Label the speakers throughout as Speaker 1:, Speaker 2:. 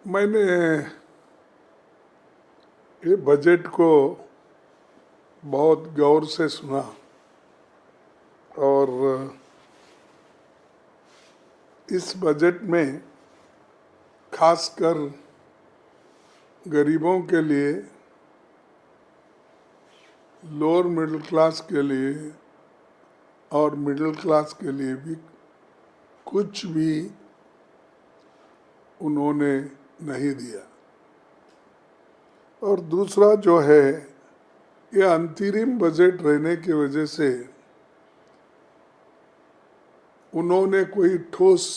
Speaker 1: मैंने ये बजट को बहुत गौर से सुना और इस बजट में खासकर गरीबों के लिए, लोअर मिडिल क्लास के लिए और मिडिल क्लास के लिए भी कुछ भी उन्होंने नहीं दिया। और दूसरा जो है, ये अंतरिम बजट रहने की वजह से उन्होंने कोई ठोस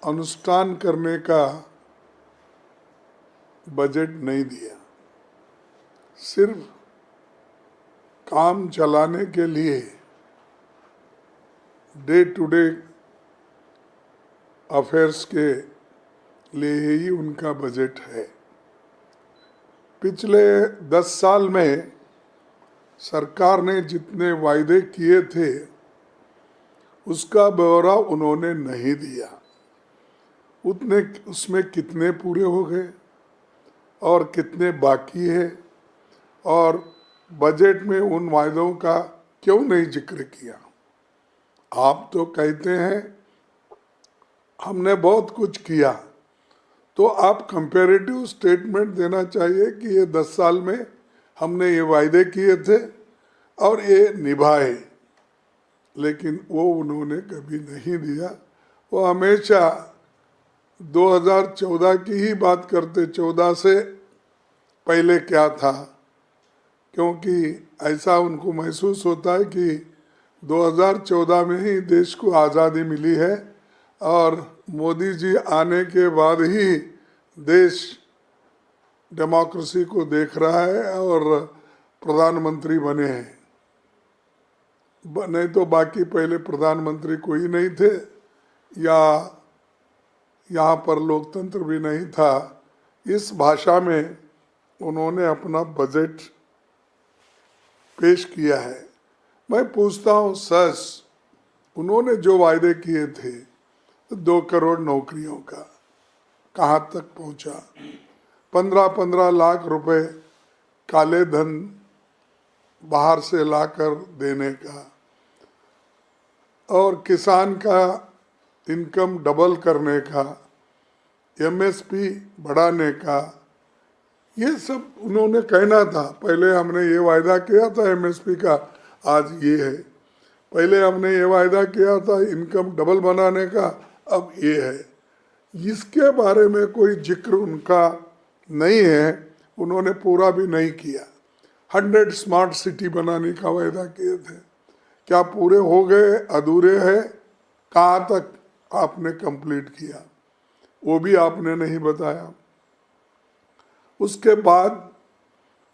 Speaker 1: अनुष्ठान करने का बजट नहीं दिया। सिर्फ काम चलाने के लिए डे टू डे अफेयर्स के लिए ही उनका बजट है। पिछले 10 साल में सरकार ने जितने वायदे किए थे उसका ब्यौरा उन्होंने नहीं दिया। उसमें कितने पूरे हो गए और कितने बाकी है, और बजट में उन वायदों का क्यों नहीं जिक्र किया। आप तो कहते हैं हमने बहुत कुछ किया, तो आप कंपैरेटिव स्टेटमेंट देना चाहिए कि ये 10 साल में हमने ये वायदे किए थे और ये निभाए, लेकिन वो उन्होंने कभी नहीं दिया। वो हमेशा 2014 की ही बात करते, 14 से पहले क्या था, क्योंकि ऐसा उनको महसूस होता है कि 2014 में ही देश को आज़ादी मिली है और मोदी जी आने के बाद ही देश डेमोक्रेसी को देख रहा है और प्रधानमंत्री बने हैं। नहीं तो बाकी पहले प्रधानमंत्री कोई नहीं थे या यहाँ पर लोकतंत्र भी नहीं था। इस भाषा में उन्होंने अपना बजट पेश किया है। मैं पूछता हूँ, सच उन्होंने जो वायदे किए थे 2 करोड़ नौकरियों का कहाँ तक पहुँचा? 15-15 लाख रुपए काले धन बाहर से लाकर देने का, और किसान का इनकम डबल करने का, एमएसपी बढ़ाने का, ये सब उन्होंने कहना था। पहले हमने ये वायदा किया था एमएसपी का, आज ये है। पहले हमने ये वायदा किया था इनकम डबल बनाने का, अब ये है। इसके बारे में कोई जिक्र उनका नहीं है, उन्होंने पूरा भी नहीं किया। 100 स्मार्ट सिटी बनाने का वायदा किए थे, क्या पूरे हो गए, अधूरे हैं? कहाँ तक आपने कंप्लीट किया, वो भी आपने नहीं बताया। उसके बाद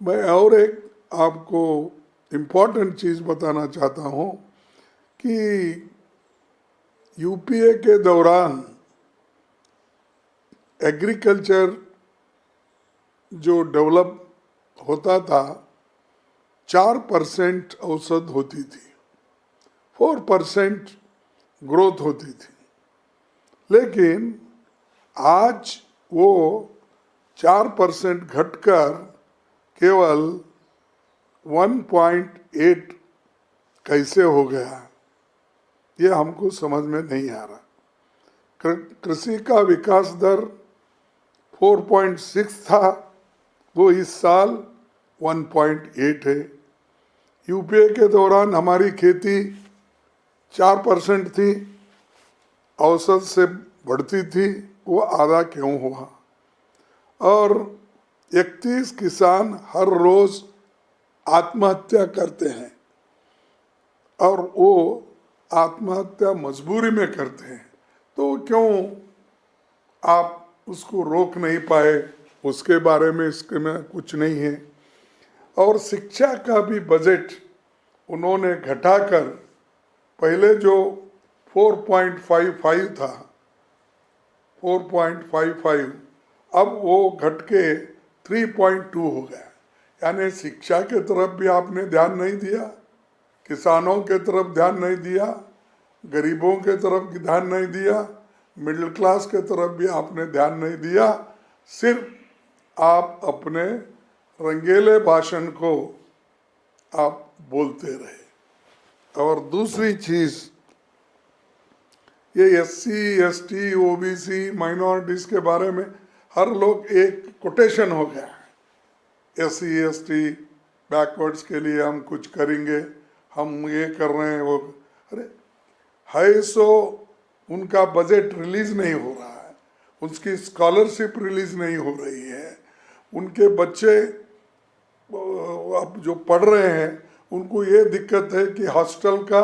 Speaker 1: मैं और एक आपको इम्पोर्टेंट चीज़ बताना चाहता हूँ कि यूपीए के दौरान एग्रीकल्चर जो डेवलप होता था 4% औसत होती थी, 4% ग्रोथ होती थी, लेकिन आज वो 4% घटकर केवल 1.8 कैसे हो गया, ये हमको समझ में नहीं आ रहा। कृषि का विकास दर 4.6 था, वो इस साल 1.8 है। यूपीए के दौरान हमारी खेती 4% थी, औसत से बढ़ती थी, वो आधा क्यों हुआ? और 31 किसान हर रोज आत्महत्या करते हैं, और वो आत्महत्या मजबूरी में करते हैं, तो क्यों आप उसको रोक नहीं पाए? उसके बारे में इसके में कुछ नहीं है। और शिक्षा का भी बजट उन्होंने घटाकर, पहले जो 4.55 था, 4.55, अब वो घट के 3.2 हो गया। यानी शिक्षा के तरफ भी आपने ध्यान नहीं दिया, किसानों के तरफ ध्यान नहीं दिया, गरीबों के तरफ ध्यान नहीं दिया, मिडिल क्लास के तरफ भी आपने ध्यान नहीं दिया, सिर्फ आप अपने रंगीले भाषण को आप बोलते रहे। और दूसरी चीज, ये SC ST OBC माइनॉरिटीज के बारे में हर लोग एक कोटेशन हो गया है। SC ST बैकवर्ड्स के लिए हम कुछ करेंगे, हम ये कर रहे हैं वो। अरे है सो उनका बजट रिलीज नहीं हो रहा है, उसकी स्कॉलरशिप रिलीज नहीं हो रही है, उनके बच्चे अब जो पढ़ रहे हैं उनको ये दिक्कत है कि हॉस्टल का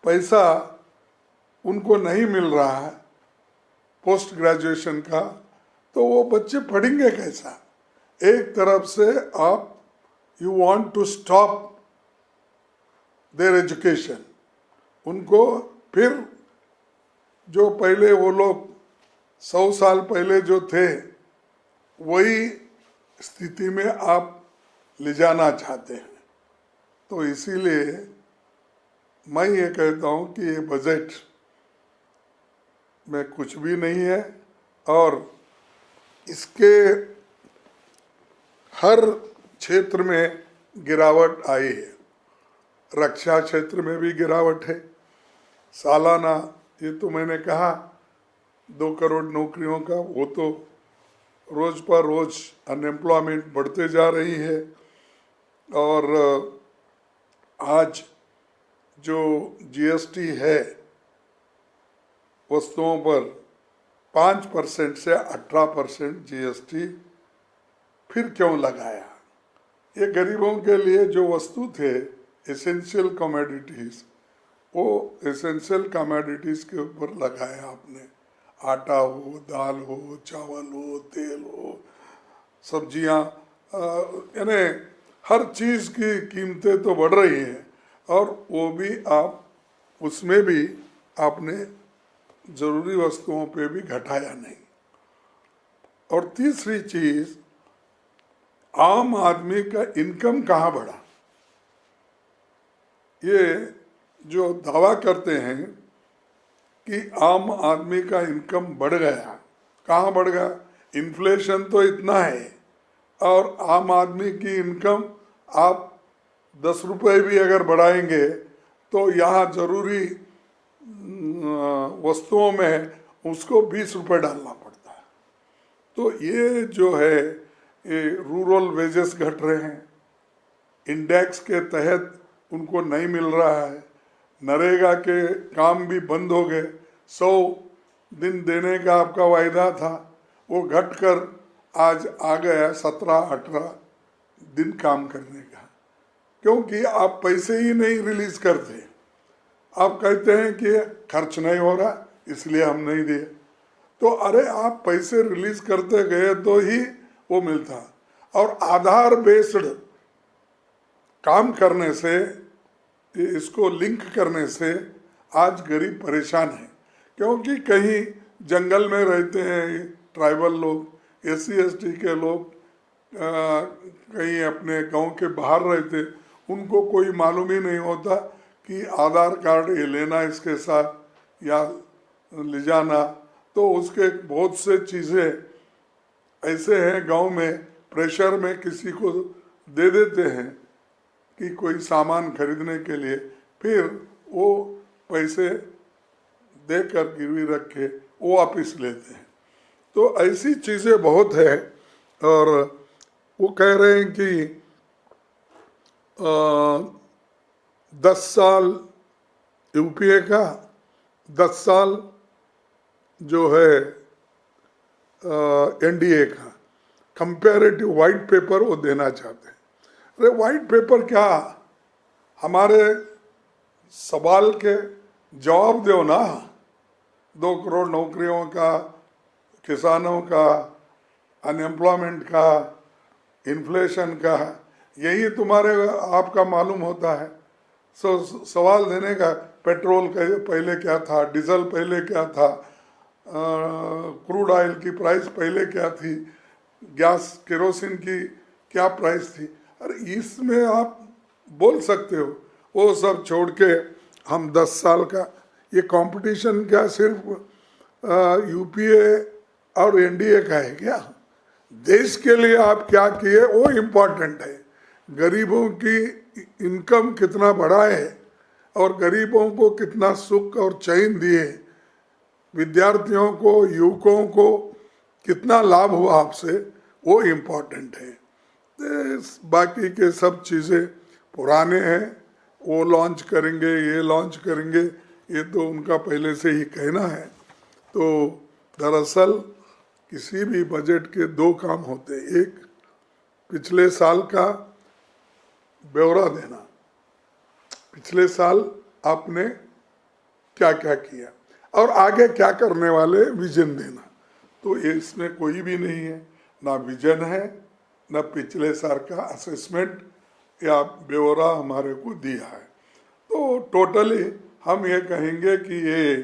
Speaker 1: पैसा उनको नहीं मिल रहा है पोस्ट ग्रेजुएशन का, तो वो बच्चे पढ़ेंगे कैसा? एक तरफ से आप you want to stop their education, उनको फिर जो पहले वो लोग 100 साल पहले जो थे वही स्थिति में आप ले जाना चाहते हैं। तो इसीलिए मैं ये कहता हूँ कि ये बजट में कुछ भी नहीं है और इसके हर क्षेत्र में गिरावट आई है। रक्षा क्षेत्र में भी गिरावट है। सालाना, ये तो मैंने कहा 2 करोड़ नौकरियों का, वो तो रोज पर रोज अनएम्प्लॉयमेंट बढ़ते जा रही है। और आज जो GST है वस्तुओं पर 5% से 18% GST फिर क्यों लगाया? ये गरीबों के लिए जो वस्तु थे एसेंशियल कमोडिटीज, वो एसेंशियल कमोडिटीज के ऊपर लगाया आपने। आटा हो, दाल हो, चावल हो, तेल हो, सब्जियां, यानी हर चीज़ की कीमतें तो बढ़ रही हैं और वो भी आप उसमें भी आपने ज़रूरी वस्तुओं पे भी घटाया नहीं। और तीसरी चीज़, आम आदमी का इनकम कहाँ बढ़ा? ये जो दावा करते हैं कि आम आदमी का इनकम बढ़ गया, कहाँ बढ़ गया? इन्फ्लेशन तो इतना है और आम आदमी की इनकम आप 10 रुपये भी अगर बढ़ाएंगे तो यहाँ जरूरी वस्तुओं में उसको 20 रुपये डालना पड़ता है। तो ये जो है, ये रूरल वेजेस घट रहे हैं, इंडेक्स के तहत उनको नहीं मिल रहा है, नरेगा के काम भी बंद हो गए। 100 दिन देने का आपका वायदा था, वो घटकर आज आ गया 17-18 दिन काम करने का, क्योंकि आप पैसे ही नहीं रिलीज करते। आप कहते हैं कि खर्च नहीं हो रहा इसलिए हम नहीं दिए। तो अरे आप पैसे रिलीज करते गए तो ही वो मिलता। और आधार बेस्ड काम करने से, इसको लिंक करने से आज गरीब परेशान है, क्योंकि कहीं जंगल में रहते हैं ट्राइबल लोग, SC ST के लोग, कहीं अपने गांव के बाहर रहते, उनको कोई मालूम ही नहीं होता कि आधार कार्ड ये लेना इसके साथ या ले जाना। तो उसके बहुत से चीज़ें ऐसे हैं गांव में, प्रेशर में किसी को दे देते हैं कि कोई सामान खरीदने के लिए, फिर वो पैसे देकर गिरवी रख के वो वापिस लेते हैं। तो ऐसी चीज़ें बहुत है। और वो कह रहे हैं कि 10 साल UPA का, 10 साल जो है NDA का कंपैरेटिव वाइट पेपर वो देना चाहते हैं। अरे वाइट पेपर क्या, हमारे सवाल के जवाब दो ना। 2 करोड़ नौकरियों का, किसानों का, अनएम्प्लॉयमेंट का, इन्फ्लेशन का, यही तुम्हारे आपका मालूम होता है। सवाल देने का, पेट्रोल का पहले क्या था, डीजल पहले क्या था, क्रूड ऑयल की प्राइस पहले क्या थी, गैस केरोसिन की क्या प्राइस थी। अरे इसमें आप बोल सकते हो, वो सब छोड़ के हम 10 साल का, ये कंपटीशन क्या सिर्फ UPA और NDA का है क्या? देश के लिए आप क्या किए वो इम्पोर्टेंट है। गरीबों की इनकम कितना बढ़ा है और गरीबों को कितना सुख और चैन दिए, विद्यार्थियों को, युवकों को कितना लाभ हुआ आपसे, वो इम्पोर्टेंट है। बाकी के सब चीज़ें पुराने हैं, वो लॉन्च करेंगे, ये लॉन्च करेंगे, ये तो उनका पहले से ही कहना है। तो दरअसल किसी भी बजट के दो काम होते, एक पिछले साल का ब्यौरा देना, पिछले साल आपने क्या क्या किया और आगे क्या करने वाले, विजन देना। तो ये इसमें कोई भी नहीं है, ना विजन है ना पिछले साल का असेसमेंट या ब्यौरा हमारे को दिया है। तो टोटली हम ये कहेंगे कि ये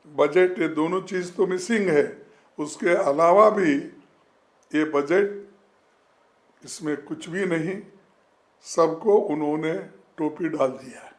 Speaker 1: बजट, ये दोनों चीज़ तो मिसिंग है, उसके अलावा भी ये बजट, इसमें कुछ भी नहीं, सबको उन्होंने टोपी डाल दिया है।